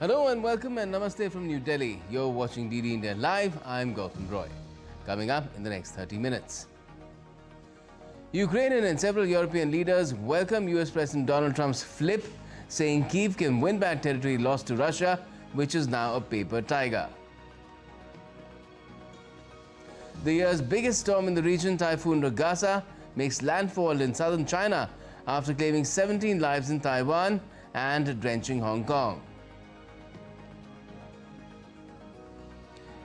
Hello and welcome and namaste from New Delhi. You're watching DD India Live. I'm Gautam Roy. Coming up in the next 30 minutes. Ukrainian and several European leaders welcome US President Donald Trump's flip, saying Kyiv can win back territory lost to Russia, which is now a paper tiger. The year's biggest storm in the region, Typhoon Ragasa, makes landfall in southern China after claiming 17 lives in Taiwan and drenching Hong Kong.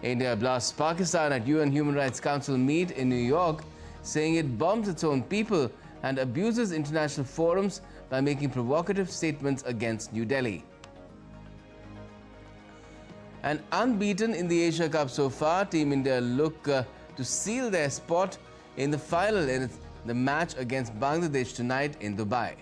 India blasts Pakistan at UN Human Rights Council meet in New York, saying it bombs its own people and abuses international forums by making provocative statements against New Delhi. And unbeaten in the Asia Cup so far, Team India look to seal their spot in the final in the match against Bangladesh tonight in Dubai.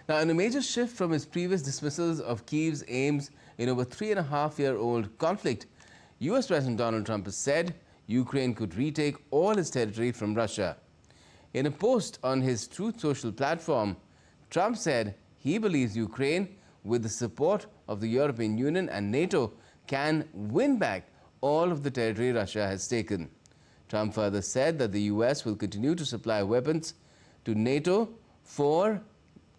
Now, in a major shift from his previous dismissals of Kyiv's aims in over 3.5-year-old conflict, US President Donald Trump has said Ukraine could retake all its territory from Russia. In a post on his Truth Social platform, Trump said he believes Ukraine, with the support of the European Union and NATO, can win back all of the territory Russia has taken. Trump further said that the US will continue to supply weapons to NATO for,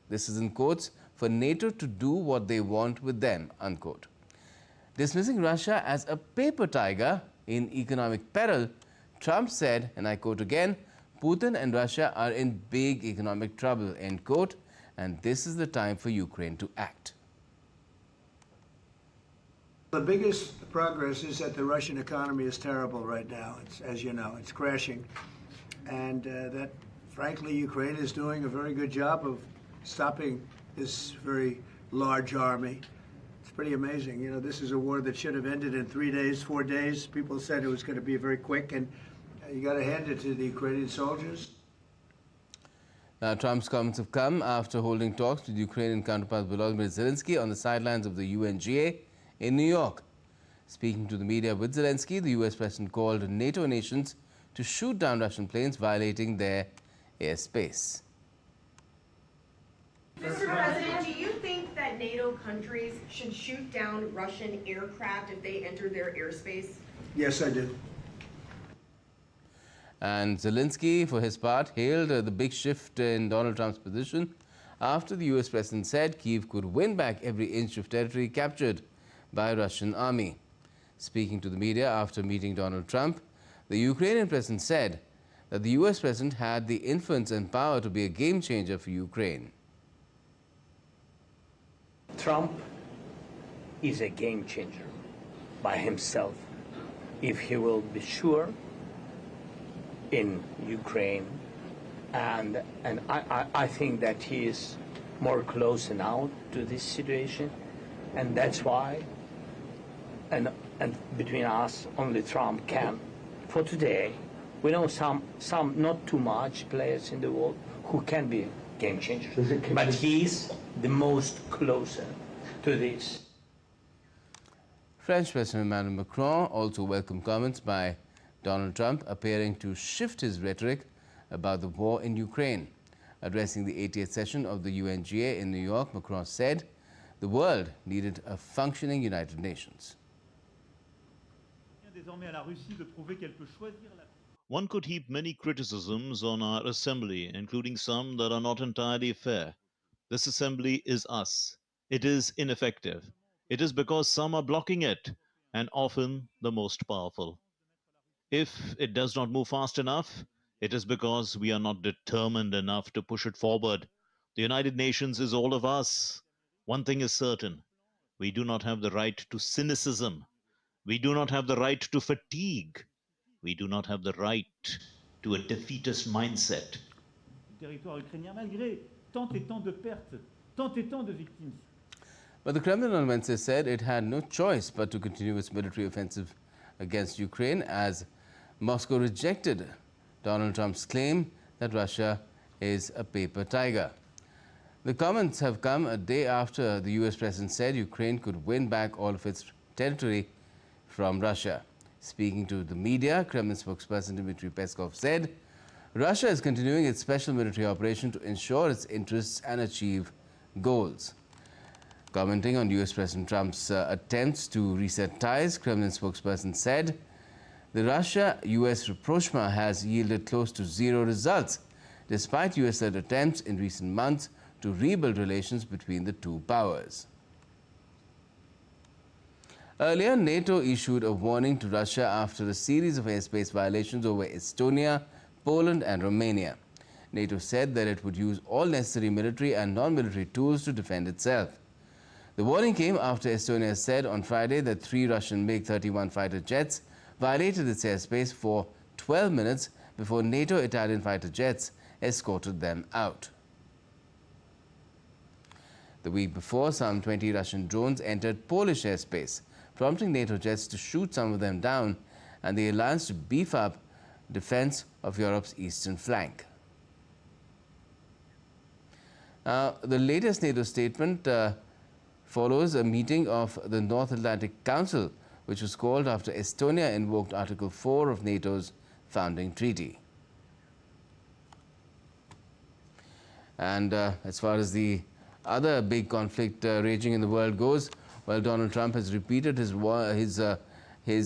this is in quotes, for NATO to do what they want with them, unquote. Dismissing Russia as a paper tiger in economic peril, Trump said, and I quote again, Putin and Russia are in big economic trouble, end quote, and this is the time for Ukraine to act. The biggest progress is that the Russian economy is terrible right now. It's, as you know, it's crashing. And that, frankly, Ukraine is doing a very good job of stopping this very large army. It's pretty amazing. You know, this is a war that should have ended in 3 days, 4 days. People said it was going to be very quick, and you got to hand it to the Ukrainian soldiers. Now, Trump's comments have come after holding talks with Ukrainian counterpart Volodymyr Zelensky on the sidelines of the UNGA in New York. Speaking to the media with Zelensky, the US president called NATO nations to shoot down Russian planes violating their airspace. Mr. President, do you think that NATO countries should shoot down Russian aircraft if they enter their airspace? Yes, I do. And Zelensky, for his part, hailed the big shift in Donald Trump's position after the US president said Kyiv could win back every inch of territory captured by Russian army. Speaking to the media after meeting Donald Trump, the Ukrainian president said that the US president had the influence and power to be a game changer for Ukraine. Trump is a game changer by himself if he will be sure in Ukraine, and I think that he is more close now to this situation, and that's why and between us only Trump can. For today, we know some not too much players in the world who can be game changers, but he's the most closer to this. French President Emmanuel Macron also welcomed comments by Donald Trump appearing to shift his rhetoric about the war in Ukraine. Addressing the 80th session of the UNGA in New York, Macron said the world needed a functioning United Nations. One could heap many criticisms on our assembly, including some that are not entirely fair. This assembly is us. It is ineffective. It is because some are blocking it, and often the most powerful. If it does not move fast enough, it is because we are not determined enough to push it forward. The United Nations is all of us. One thing is certain. We do not have the right to cynicism. We do not have the right to fatigue. We do not have the right to a defeatist mindset. But the Kremlin on Wednesday said it had no choice but to continue its military offensive against Ukraine as Moscow rejected Donald Trump's claim that Russia is a paper tiger. The comments have come a day after the US president said Ukraine could win back all of its territory from Russia. Speaking to the media, Kremlin spokesperson Dmitry Peskov said, Russia is continuing its special military operation to ensure its interests and achieve goals. Commenting on US President Trump's attempts to reset ties, Kremlin spokesperson said, the Russia-US rapprochement has yielded close to zero results, despite US-led attempts in recent months to rebuild relations between the two powers. Earlier, NATO issued a warning to Russia after a series of airspace violations over Estonia, Poland and Romania. NATO said that it would use all necessary military and non-military tools to defend itself. The warning came after Estonia said on Friday that 3 Russian MiG-31 fighter jets violated its airspace for 12 minutes before NATO Italian fighter jets escorted them out. The week before, some 20 Russian drones entered Polish airspace, prompting NATO jets to shoot some of them down and the alliance to beef up defense of Europe's eastern flank. Now, the latest NATO statement follows a meeting of the North Atlantic Council, which was called after Estonia invoked Article 4 of NATO's founding treaty. And as far as the other big conflict raging in the world goes, well, Donald Trump has repeated his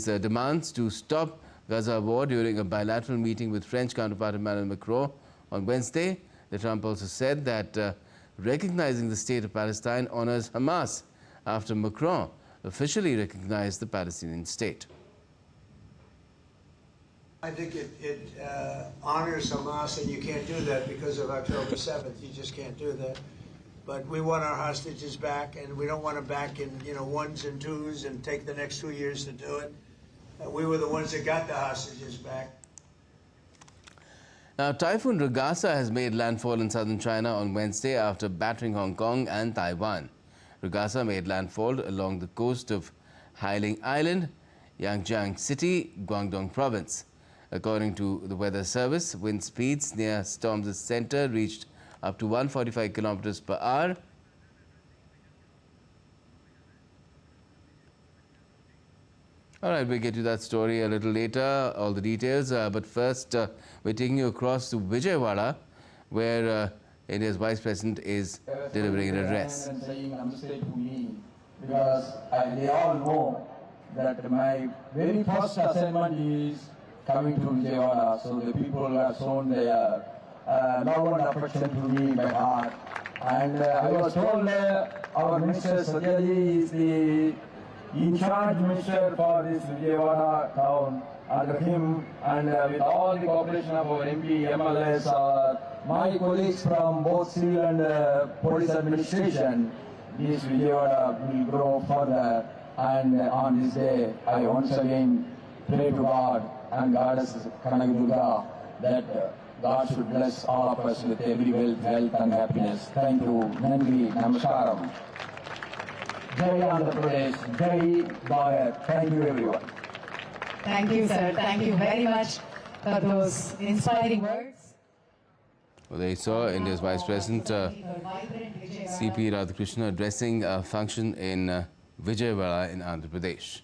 demands to stop Gaza war during a bilateral meeting with French counterpart Emmanuel Macron on Wednesday. Trump also said that recognizing the state of Palestine honors Hamas after Macron officially recognized the Palestinian state. I think it honors Hamas, and you can't do that because of October 7th. You just can't do that. But we want our hostages back, and we don't want them back in, ones and twos and take the next 2 years to do it. We were the ones that got the hostages back. Now, Typhoon Ragasa has made landfall in southern China on Wednesday after battering Hong Kong and Taiwan. Ragasa made landfall along the coast of Hailing Island, Yangjiang City, Guangdong Province. According to the Weather Service, wind speeds near storm's center reached up to 145 kilometers per hour. All right, we'll get to that story a little later, all the details. But first, we're taking you across to Vijayawada, where India's Vice President is delivering an address. And saying namaste to me, because they all know that my very first assignment is coming to Vijayawada. So the people have shown their love and affection to me by heart. And I was told our Minister Satyaji is the in-charge minister for this Vijayawada town. Under him and with all the cooperation of our MP, MLS, my colleagues from both civil and police administration, this Vijayawada will grow further. And on this day, I once again pray to God and Goddess Kanagdurga that God should bless all of us with every wealth, health and happiness. Thank you. Nandri, Namaskaram. Jai Andhra Pradesh, Jai Bharat. Thank you everyone. Thank you, sir. Thank you very much for those inspiring words. Well, there you saw India's Vice President C.P. Radhakrishnan addressing a function in Vijayawada in Andhra Pradesh.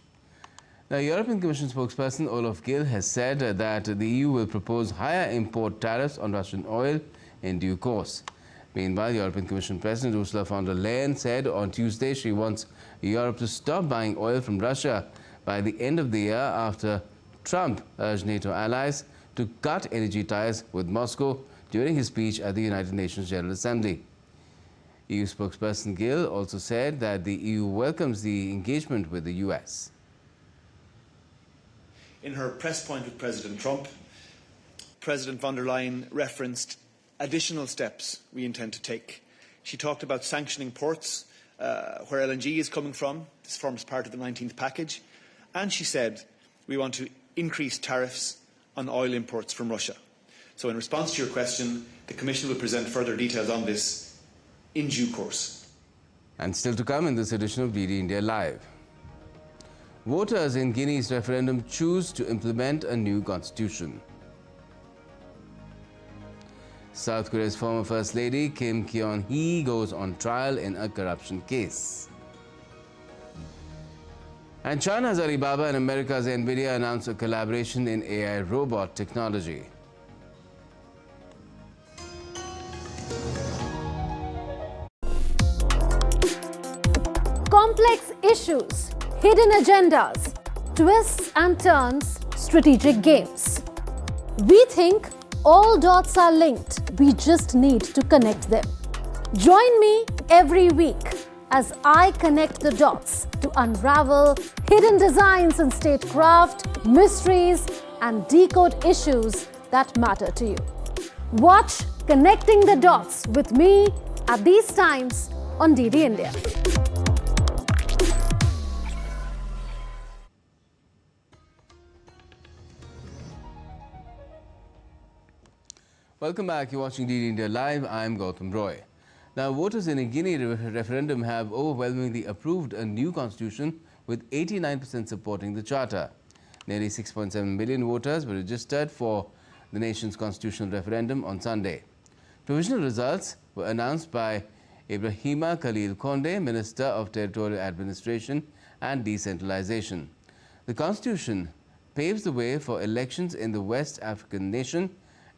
Now, European Commission spokesperson Olaf Gill has said that the EU will propose higher import tariffs on Russian oil in due course. Meanwhile, European Commission President Ursula von der Leyen said on Tuesday she wants Europe to stop buying oil from Russia by the end of the year after Trump urged NATO allies to cut energy ties with Moscow during his speech at the United Nations General Assembly. EU spokesperson Gill also said that the EU welcomes the engagement with the US. In her press point with President Trump, President von der Leyen referenced additional steps we intend to take. She talked about sanctioning ports where LNG is coming from. This forms part of the 19th package. And she said we want to increase tariffs on oil imports from Russia. So in response to your question, the Commission will present further details on this in due course. And still to come in this edition of DD India Live. Voters in Guinea's referendum choose to implement a new constitution. South Korea's former First Lady Kim Kyon-hee goes on trial in a corruption case. And China's Alibaba and America's Nvidia announced a collaboration in AI robot technology. Complex issues, hidden agendas, twists and turns, strategic games. We think all dots are linked. We just need to connect them. Join me every week as I connect the dots to unravel hidden designs in statecraft, mysteries, and decode issues that matter to you. Watch Connecting the Dots with me at these times on DD India. Welcome back. You're watching DD India Live. I'm Gautam Roy. Now, voters in a Guinea referendum have overwhelmingly approved a new constitution with 89% supporting the charter. Nearly 6.7 million voters were registered for the nation's constitutional referendum on Sunday. Provisional results were announced by Ibrahima Khalil Konde, Minister of Territorial Administration and Decentralization. The constitution paves the way for elections in the West African nation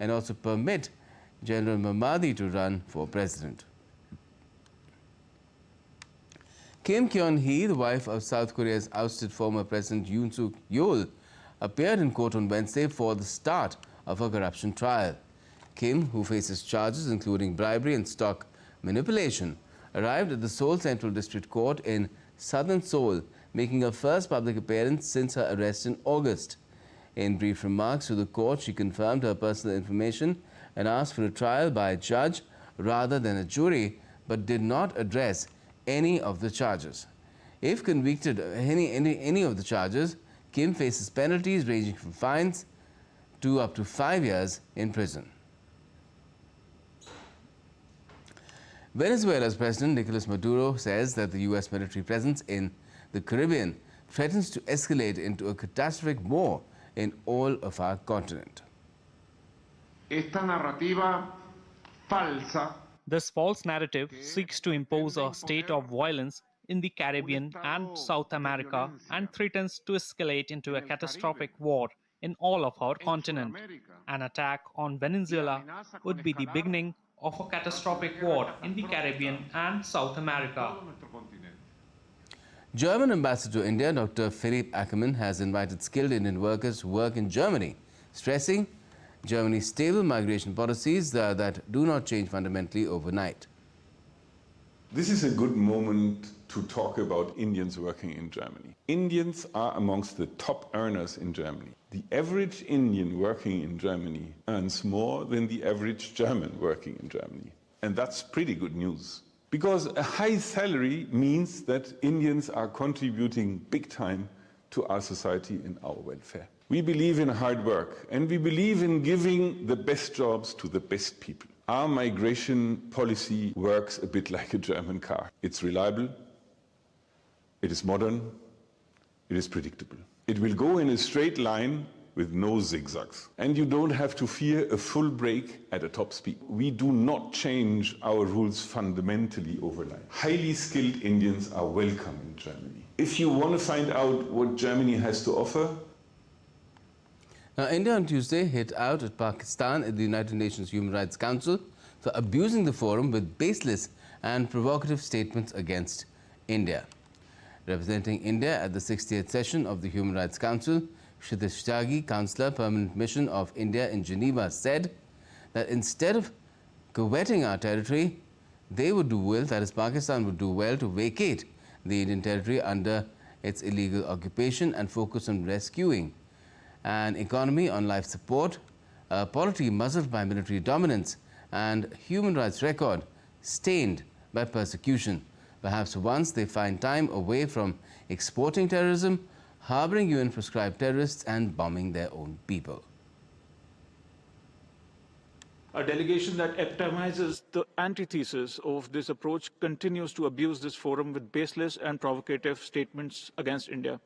and also permit General Mamadi to run for president. Kim Kyon-hee, the wife of South Korea's ousted former President Yoon Suk Yeol, appeared in court on Wednesday for the start of a corruption trial. Kim, who faces charges including bribery and stock manipulation, arrived at the Seoul Central District Court in southern Seoul, making her first public appearance since her arrest in August. In brief remarks to the court, she confirmed her personal information and asked for a trial by a judge rather than a jury, but did not address any of the charges. If convicted of any of the charges, Kim faces penalties ranging from fines to up to 5 years in prison. Venezuela's President Nicolas Maduro says that the U.S. military presence in the Caribbean threatens to escalate into a catastrophic war in all of our continent. Esta narrativa falsa. This false narrative seeks to impose a state of violence in the Caribbean and South America and threatens to escalate into a catastrophic war in all of our continent. An attack on Venezuela would be the beginning of a catastrophic war in the Caribbean and South America. German ambassador to India, Dr. Philipp Ackermann, has invited skilled Indian workers to work in Germany, stressing Germany's stable migration policies that do not change fundamentally overnight. This is a good moment to talk about Indians working in Germany. Indians are amongst the top earners in Germany. The average Indian working in Germany earns more than the average German working in Germany. And that's pretty good news. Because a high salary means that Indians are contributing big time to our society and our welfare. We believe in hard work, and we believe in giving the best jobs to the best people. Our migration policy works a bit like a German car. It's reliable, it is modern, it is predictable. It will go in a straight line with no zigzags. And you don't have to fear a full brake at a top speed. We do not change our rules fundamentally overnight. Highly skilled Indians are welcome in Germany. If you want to find out what Germany has to offer. Now, India on Tuesday hit out at Pakistan at the United Nations Human Rights Council for abusing the forum with baseless and provocative statements against India. Representing India at the 60th session of the Human Rights Council, Kshitish Tyagi, Counselor, Permanent Mission of India in Geneva, said that instead of coveting our territory, they would do well, that is, Pakistan would do well to vacate the Indian territory under its illegal occupation and focus on rescuing an economy on life support, a polity muzzled by military dominance, and human rights record stained by persecution. Perhaps once they find time away from exporting terrorism, harboring UN-prescribed terrorists, and bombing their own people. A delegation that epitomizes the antithesis of this approach continues to abuse this forum with baseless and provocative statements against India.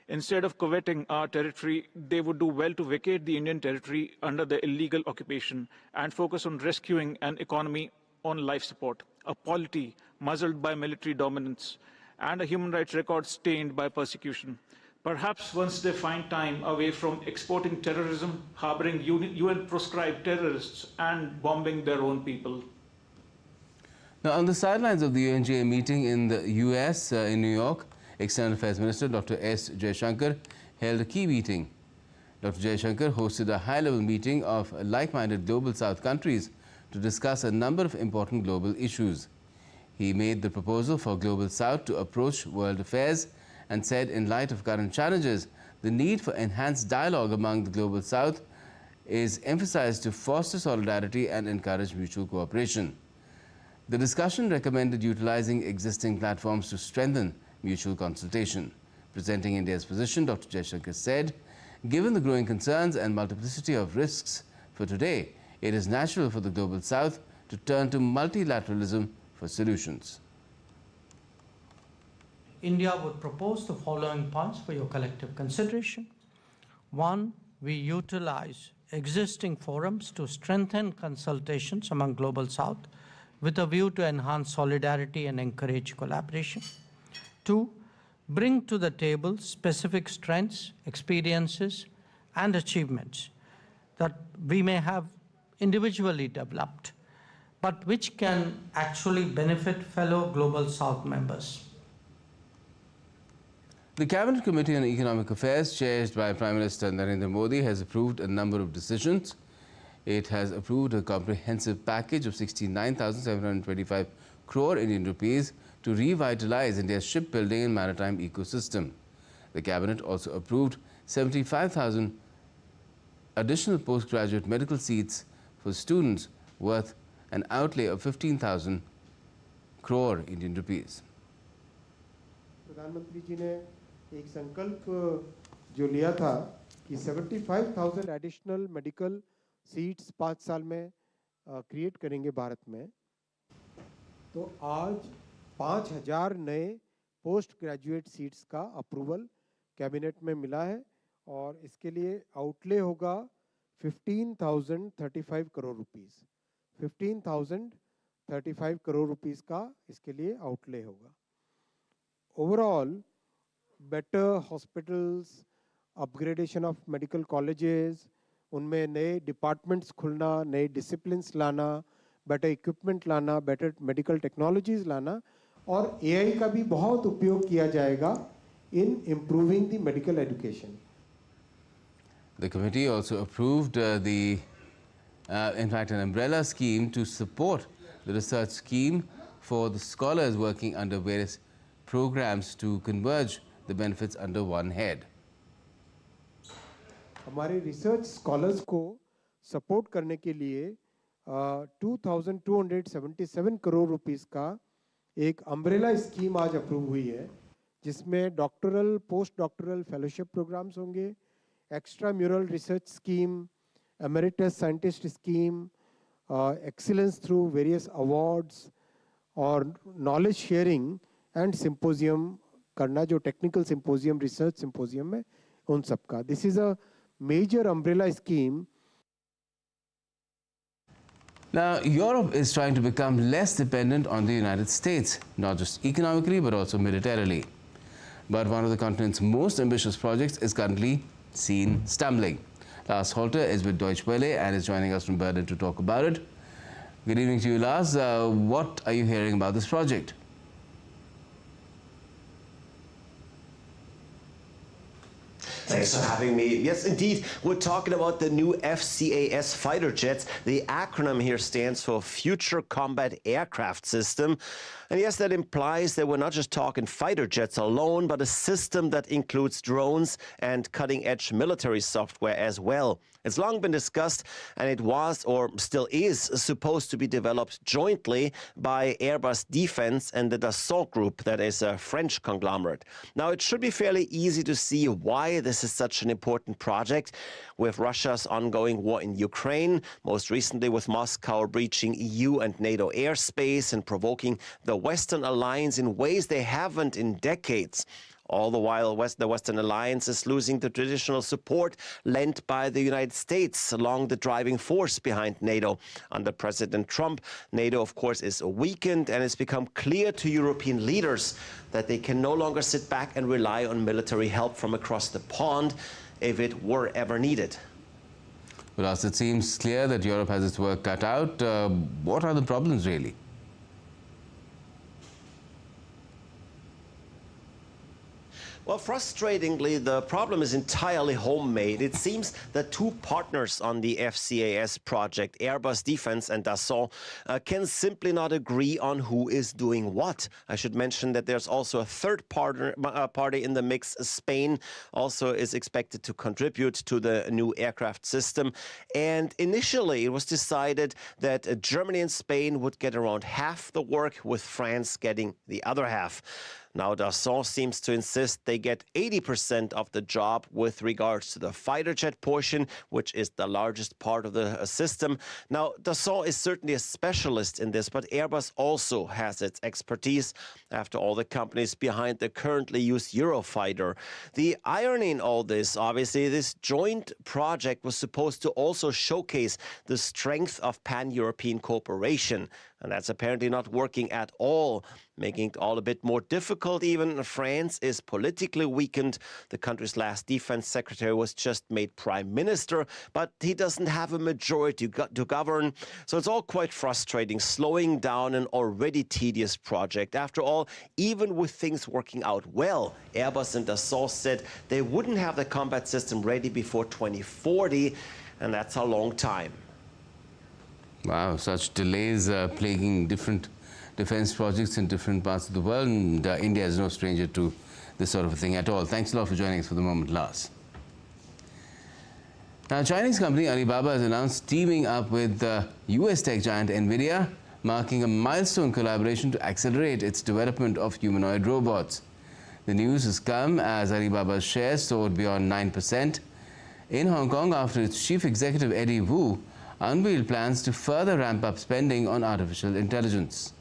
Instead of coveting our territory, they would do well to vacate the Indian territory under the illegal occupation and focus on rescuing an economy on life support, a polity muzzled by military dominance, and a human rights record stained by persecution. Perhaps once they find time away from exporting terrorism, harboring UN-proscribed terrorists, and bombing their own people. Now, on the sidelines of the UNGA meeting in the US, in New York, External Affairs Minister Dr. S. Jaishankar held a key meeting. Dr. Jaishankar hosted a high-level meeting of like-minded Global South countries to discuss a number of important global issues. He made the proposal for Global South to approach world affairs and said, in light of current challenges, the need for enhanced dialogue among the Global South is emphasized to foster solidarity and encourage mutual cooperation. The discussion recommended utilizing existing platforms to strengthen mutual consultation. Presenting India's position, Dr. Jaishankar said, given the growing concerns and multiplicity of risks for today, it is natural for the Global South to turn to multilateralism for solutions. India would propose the following points for your collective consideration. One, we utilize existing forums to strengthen consultations among Global South with a view to enhance solidarity and encourage collaboration. Two, bring to the table specific strengths, experiences, and achievements that we may have individually developed, but which can actually benefit fellow Global South members. The Cabinet Committee on Economic Affairs, chaired by Prime Minister Narendra Modi, has approved a number of decisions. It has approved a comprehensive package of 69,725 crore Indian rupees to revitalize India's shipbuilding and maritime ecosystem. The Cabinet also approved 75,000 additional postgraduate medical seats for students worth an outlay of 15,000 crore Indian rupees. प्रधानमंत्री जी ने एक संकल्प जो लिया था कि 75,000 additional medical seats 5 साल में क्रिएट करेंगे भारत में, तो आज 5,000 नए पोस्ट ग्रेजुएट सीट्स का अप्रूवल कैबिनेट में मिला है और इसके लिए आउटले होगा 15,035 करोड़ रुपीस। 15,035 करोड़ रुपीस का इसके लिए आउटले होगा। Overall better hospitals, upgradation of medical colleges, उनमें नए डिपार्टमेंट्स खुलना, नए डिसिप्लिन्स लाना, बेटर इक्विपमेंट लाना, बेटर मेडिकल टेक्नोलॉजीज लाना, और एआई का भी बहुत उपयोग किया जाएगा in improving the medical education. The committee also approved in fact, an umbrella scheme to support the research scheme for the scholars working under various programs to converge the benefits under one head. हमारे research scholars को support करने के लिए 2,277 crore rupees का एक umbrella scheme आज approve हुई है, जिसमें doctoral, post doctoral fellowship programmes होंगे, extramural research scheme, emeritus scientist scheme, excellence through various awards और नॉलेज शेयरिंग एंड सिंपोजियम करना, जो टेक्निकल सिंपोजियम, रिसर्च सिंपोजियम है, उन सब का। This is a major umbrella scheme. Now, Europe is trying to become less dependent on the United States, not just economically but also militarily. But one of the continent's most ambitious projects is currently seen stumbling. Lars Holter is with Deutsche Welle and is joining us from Berlin to talk about it. Good evening to you, Lars. What are you hearing about this project? Thanks for having me. Yes, indeed. We're talking about the new FCAS fighter jets. The acronym here stands for Future Combat Aircraft System. And yes, that implies that we're not just talking fighter jets alone, but a system that includes drones and cutting-edge military software as well. It's long been discussed, and it was, or still is, supposed to be developed jointly by Airbus Defence and the Dassault Group, that is a French conglomerate. Now, it should be fairly easy to see why this is such an important project, with Russia's ongoing war in Ukraine, most recently with Moscow breaching EU and NATO airspace and provoking the Western alliance in ways they haven't in decades. All the while, the Western Alliance is losing the traditional support lent by the United States along the driving force behind NATO. Under President Trump, NATO, of course, is weakened, and it's become clear to European leaders that they can no longer sit back and rely on military help from across the pond if it were ever needed. Well, as it seems clear that Europe has its work cut out, what are the problems really? Well, frustratingly, the problem is entirely homemade. It seems that two partners on the FCAS project, Airbus Defence and Dassault, can simply not agree on who is doing what. I should mention that there's also a third party in the mix. Spain also is expected to contribute to the new aircraft system. And initially, it was decided that Germany and Spain would get around half the work, with France getting the other half. Now, Dassault seems to insist they get 80% of the job with regards to the fighter jet portion, which is the largest part of the system. Now, Dassault is certainly a specialist in this, but Airbus also has its expertise. After all, the companies behind the currently used Eurofighter. The irony in all this, obviously, this joint project was supposed to also showcase the strength of pan-European cooperation. And that's apparently not working at all, making it all a bit more difficult. Even France is politically weakened. The country's last defense secretary was just made prime minister, but he doesn't have a majority to govern. So it's all quite frustrating, slowing down an already tedious project. After all, even with things working out well, Airbus and Dassault said they wouldn't have the combat system ready before 2040, and that's a long time. Wow, such delays plaguing different defense projects in different parts of the world, and India is no stranger to this sort of a thing at all. Thanks a lot for joining us for the moment, Lars. Now, Chinese company Alibaba has announced teaming up with US tech giant NVIDIA, marking a milestone collaboration to accelerate its development of humanoid robots. The news has come as Alibaba's shares soared beyond 9% in Hong Kong after its chief executive Eddie Wu unveiled plans to further ramp up spending on artificial intelligence.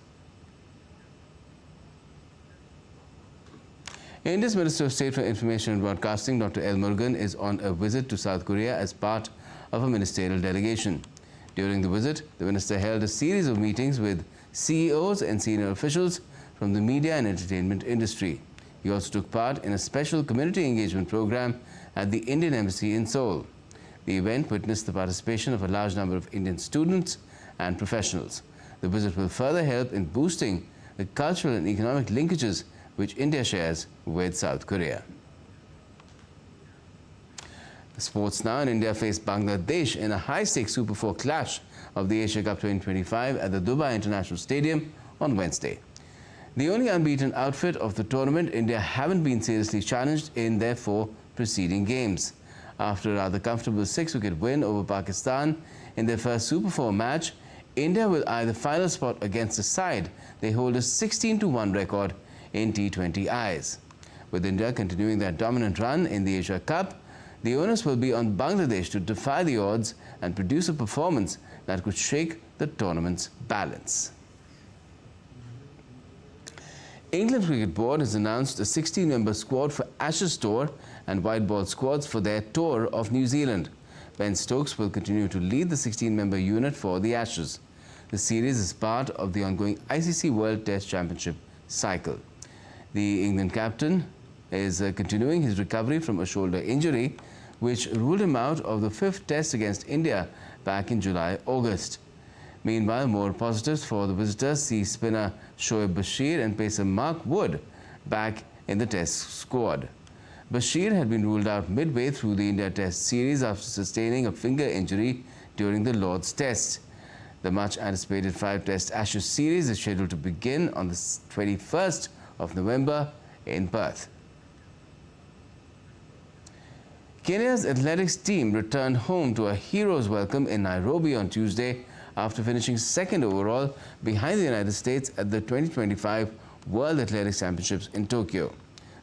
India's Minister of State for Information and Broadcasting, Dr. L. Murugan, is on a visit to South Korea as part of a ministerial delegation. During the visit, the minister held a series of meetings with CEOs and senior officials from the media and entertainment industry. He also took part in a special community engagement program at the Indian Embassy in Seoul. The event witnessed the participation of a large number of Indian students and professionals. The visit will further help in boosting the cultural and economic linkages which India shares with South Korea. Sports now, in India faced Bangladesh in a high-stakes Super 4 clash of the Asia Cup 2025 at the Dubai International Stadium on Wednesday. The only unbeaten outfit of the tournament, India haven't been seriously challenged in their 4 preceding games. After a rather comfortable 6-wicket win over Pakistan in their first Super 4 match, India will eye the final spot against a side they hold a 16-1 record in T20Is. With India continuing their dominant run in the Asia Cup, the onus will be on Bangladesh to defy the odds and produce a performance that could shake the tournament's balance. England Cricket Board has announced a 16-member squad for Ashes Tour and white ball squads for their tour of New Zealand. Ben Stokes will continue to lead the 16-member unit for the Ashes. The series is part of the ongoing ICC World Test Championship cycle. The England captain is continuing his recovery from a shoulder injury, which ruled him out of the 5th Test against India back in July-August. Meanwhile, more positives for the visitors see spinner Shoaib Bashir and pacer Mark Wood back in the Test squad. Bashir had been ruled out midway through the India Test series after sustaining a finger injury during the Lord's Test. The much-anticipated 5-Test Ashes series is scheduled to begin on the 21st of November in Perth. Kenya's athletics team returned home to a hero's welcome in Nairobi on Tuesday after finishing 2nd overall behind the United States at the 2025 World Athletics Championships in Tokyo.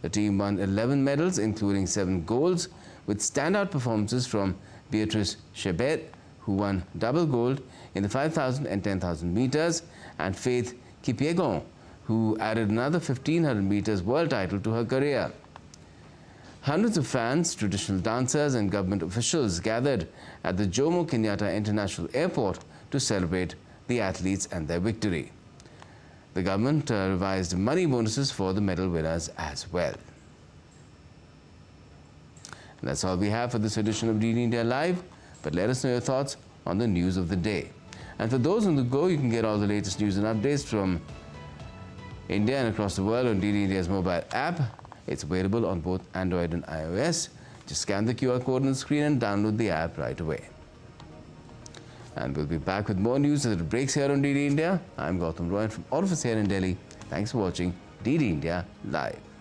The team won 11 medals, including 7 golds, with standout performances from Beatrice Chebet, who won double gold in the 5,000 and 10,000 meters, and Faith Kipyegon, who added another 1,500 meters world title to her career. Hundreds of fans, traditional dancers and government officials gathered at the Jomo Kenyatta International Airport to celebrate the athletes and their victory. The government revised money bonuses for the medal winners as well. And that's all we have for this edition of DD India Live, but let us know your thoughts on the news of the day. And for those on the go, you can get all the latest news and updates from India and across the world on DD India's mobile app. It's available on both Android and iOS. Just scan the QR code on the screen and download the app right away. And we'll be back with more news as it breaks here on DD India. I'm Gautam Roy, and from all of us here in Delhi, thanks for watching DD India Live.